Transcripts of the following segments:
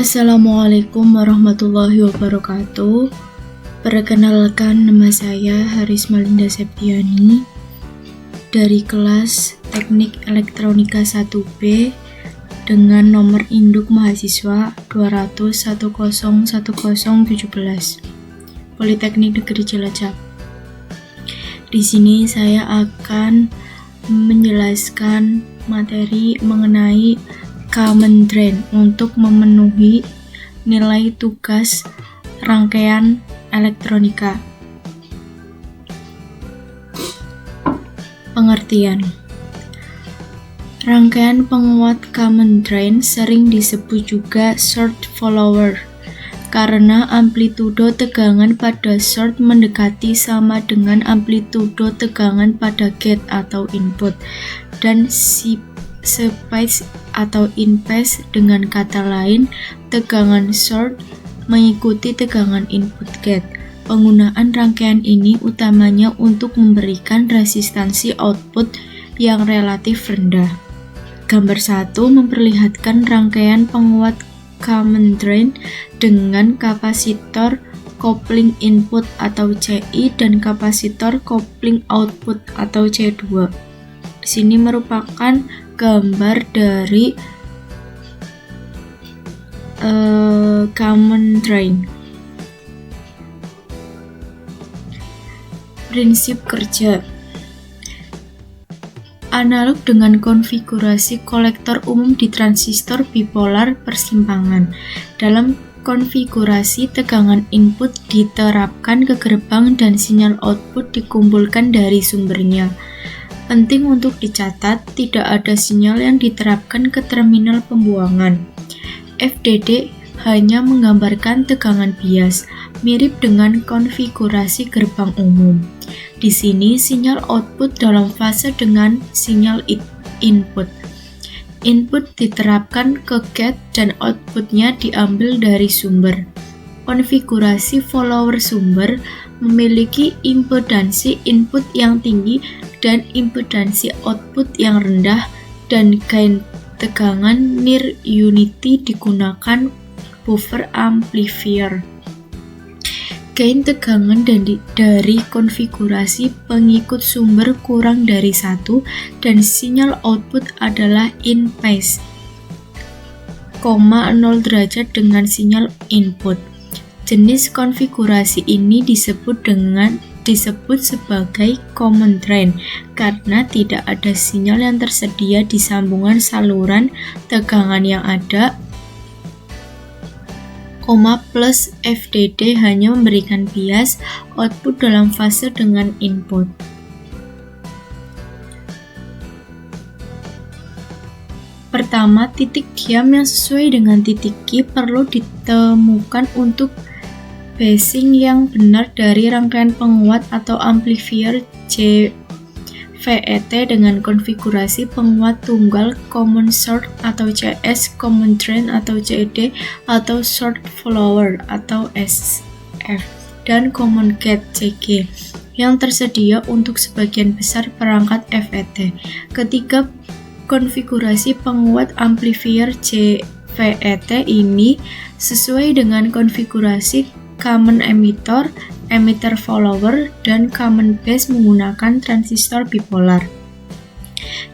Assalamualaikum warahmatullahi wabarakatuh. Perkenalkan, nama saya Haris Malinda Septiani dari kelas Teknik Elektronika 1B dengan nomor induk mahasiswa 200101017 Politeknik Negeri Cilacap. Di sini saya akan menjelaskan materi mengenai common drain untuk memenuhi nilai tugas rangkaian elektronika. Pengertian. Rangkaian penguat common drain sering disebut juga short follower karena amplitudo tegangan pada short mendekati sama dengan amplitudo tegangan pada gate atau input, dan space atau in-phase. Dengan kata lain, tegangan short mengikuti tegangan input gate. Penggunaan rangkaian ini utamanya untuk memberikan resistansi output yang relatif rendah. Gambar 1 memperlihatkan rangkaian penguat common drain dengan kapasitor kopling input atau CI dan kapasitor kopling output atau C2. Di sini merupakan gambar dari common drain. Prinsip kerja. Analog dengan konfigurasi kolektor umum di transistor bipolar persimpangan. Dalam konfigurasi tegangan input diterapkan ke gerbang dan sinyal output dikumpulkan dari sumbernya. Penting untuk dicatat, tidak ada sinyal yang diterapkan ke terminal pembuangan. FDD hanya menggambarkan tegangan bias, mirip dengan konfigurasi gerbang umum. Di sini sinyal output dalam fase dengan sinyal input. Input diterapkan ke gate dan outputnya diambil dari sumber. Konfigurasi follower sumber memiliki impedansi input yang tinggi dan impedansi output yang rendah, dan gain tegangan near unity digunakan buffer amplifier. Gain tegangan dari konfigurasi pengikut sumber kurang dari 1 dan sinyal output adalah in phase, 0 derajat dengan sinyal input. Jenis konfigurasi ini disebut sebagai common drain karena tidak ada sinyal yang tersedia di sambungan saluran. Tegangan yang ada, plus FDD hanya memberikan bias output dalam fase dengan input. Pertama, titik diam yang sesuai dengan titik Q perlu ditemukan untuk basing yang benar dari rangkaian penguat atau amplifier JVET dengan konfigurasi penguat tunggal common short atau CS, common drain atau CD atau short follower atau SF, dan common gate CG yang tersedia untuk sebagian besar perangkat FET. Ketiga konfigurasi penguat amplifier JVET ini sesuai dengan konfigurasi common emitter follower, dan common base menggunakan transistor bipolar.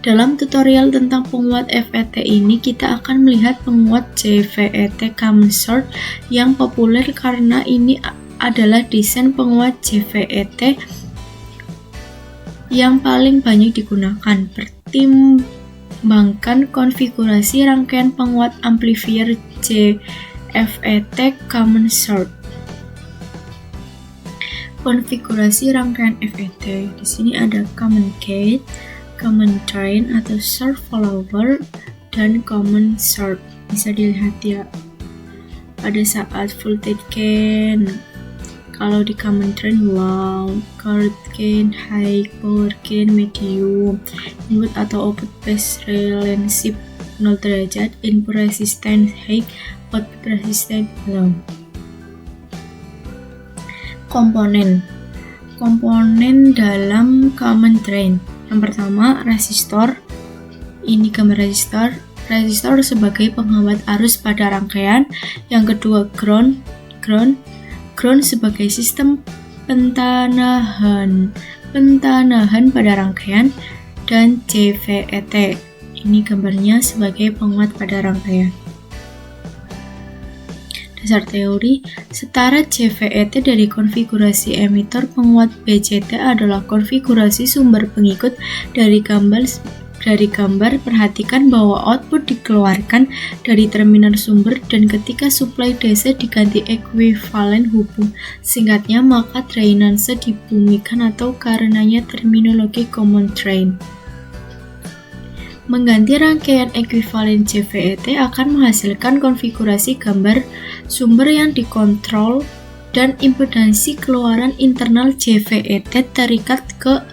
Dalam tutorial tentang penguat FET ini, kita akan melihat penguat JVET common short yang populer karena ini adalah desain penguat JVET yang paling banyak digunakan. Pertimbangkan konfigurasi rangkaian penguat amplifier JVET common short. Konfigurasi rangkaian FET. Di sini ada common gate, common drain atau short follower, dan common short. Bisa dilihat ya pada saat voltage gain. Kalau di common drain low, current gain high, power gain medium, input atau output phase relationship 0 derajat, input resistance high, output resistance low. Komponen dalam common drain. Yang pertama, resistor. Ini gambar resistor. resistor sebagai penghambat arus pada rangkaian. Yang kedua, ground sebagai sistem pentanahan pada rangkaian, dan CVET. Ini gambarnya sebagai penguat pada rangkaian. Dasar teori, setara CVET dari konfigurasi emitor penguat BCT adalah konfigurasi sumber pengikut dari gambar. Perhatikan bahwa output dikeluarkan dari terminal sumber dan ketika supply DC diganti ekuivalen hubung. Singkatnya, maka drainase dibumikan atau karenanya terminologi common drain. Mengganti rangkaian ekuivalen CVET akan menghasilkan konfigurasi gambar sumber yang dikontrol dan impedansi keluaran internal CVET terikat ke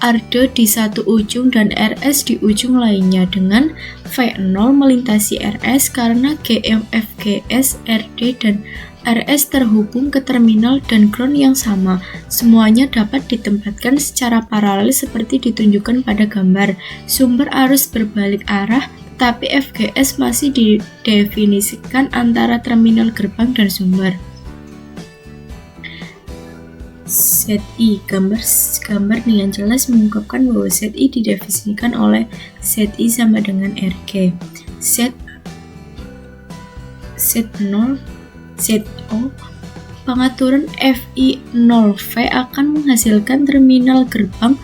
Arde di satu ujung dan RS di ujung lainnya dengan V0 melintasi RS karena GMFGS, RD, dan RS terhubung ke terminal dan ground yang sama. Semuanya dapat ditempatkan secara paralel seperti ditunjukkan pada gambar. Sumber arus berbalik arah, tetapi FGS masih didefinisikan antara terminal gerbang dan sumber. ZI, gambar dengan jelas mengungkapkan bahwa ZI didefinisikan oleh ZI sama dengan RG. Z0 ZO, pengaturan FI0V akan menghasilkan terminal gerbang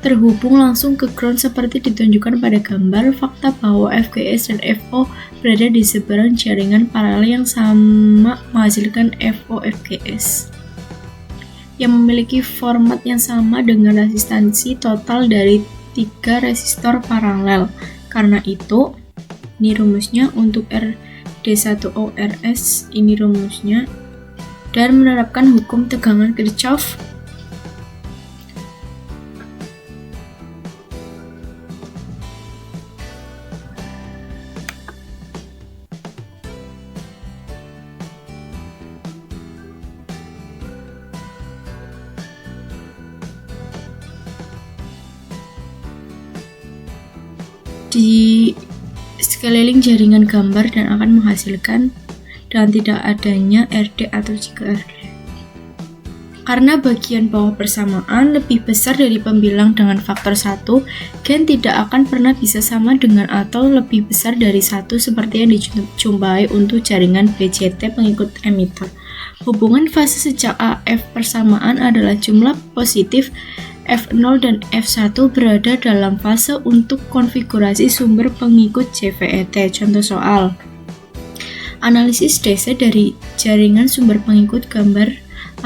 terhubung langsung ke ground seperti ditunjukkan pada gambar. Fakta bahwa FGS dan FO berada di seberang jaringan paralel yang sama menghasilkan FO-FGS yang memiliki format yang sama dengan resistansi total dari 3 resistor paralel. Karena itu, ini rumusnya untuk RD1ORS, ini rumusnya, dan menerapkan hukum tegangan Kirchhoff. Di sekeliling jaringan gambar dan akan menghasilkan dan tidak adanya RD atau jika RD. Karena bagian bawah persamaan lebih besar dari pembilang dengan faktor 1, gen tidak akan pernah bisa sama dengan atau lebih besar dari 1 seperti yang dijumpai untuk jaringan BCT pengikut emitor. Hubungan fase sejak AF persamaan adalah jumlah positif. F0 dan F1 berada dalam fase untuk konfigurasi sumber pengikut CVET. Contoh soal. Analisis DC dari jaringan sumber pengikut gambar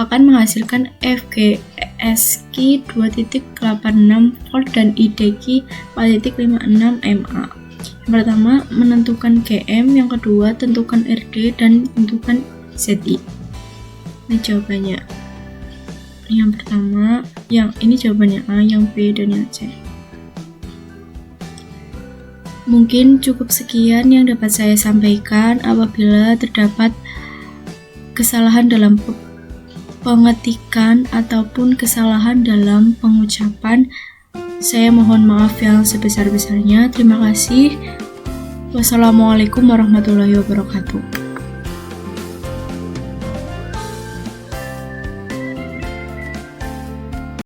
akan menghasilkan FGSQ 2.86 volt dan IDQ 4.56 mA. Yang pertama, menentukan GM, yang kedua, tentukan RD, dan tentukan ZI. Ini jawabannya. Yang pertama, yang ini jawabannya A, yang B, dan yang C. Mungkin cukup sekian yang dapat saya sampaikan. Apabila terdapat kesalahan dalam pengetikan ataupun kesalahan dalam pengucapan, saya mohon maaf yang sebesar-besarnya. Terima kasih. Wassalamualaikum warahmatullahi wabarakatuh.